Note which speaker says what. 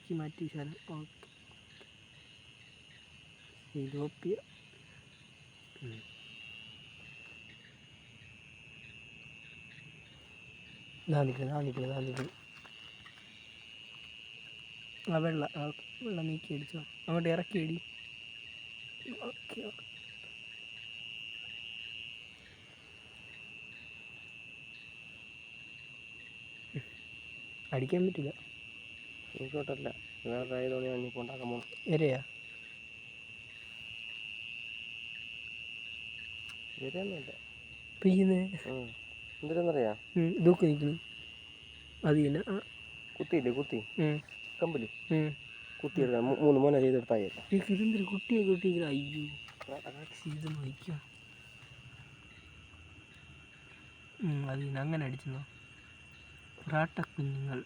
Speaker 1: ആക്കി മാറ്റി ശാലം. ഓക്കെ, സിലോപ്പിയ. നിൽക്കുന്നു. ആ വെള്ളം നീക്കി അടിച്ചോ, അങ്ങോട്ട് ഇറക്കി അടി. ഓക്കെ, അടിക്കാൻ പറ്റില്ല.
Speaker 2: ഇങ്ങോട്ടല്ല, വേറെ ആയതുകൊണ്ട് ഞാൻ ഇപ്പോൾ ഉണ്ടാക്കാൻ പോകും.
Speaker 1: വരെയാ
Speaker 2: വരെയൊന്നുമില്ല
Speaker 1: പെയ്യുന്നേ.
Speaker 2: എന്തിനാന്നറിയാം,
Speaker 1: ഇതൊക്കെ നിൽക്കുന്നു. അത് തന്നെ
Speaker 2: കുത്തി കമ്പില് കുത്തിയെടുക്കാം. 3 മോനെ ചെയ്തെടുത്തായില്ല.
Speaker 1: ഇതെന്തൊരു കുട്ടിയെ കുട്ടികൾ. അയ്യോ, ഇത് നോക്കാം. അത് തന്നെ അങ്ങനെ അടിച്ചെന്നോ. പ്രാട്ടക്കുഞ്ഞുങ്ങൾ.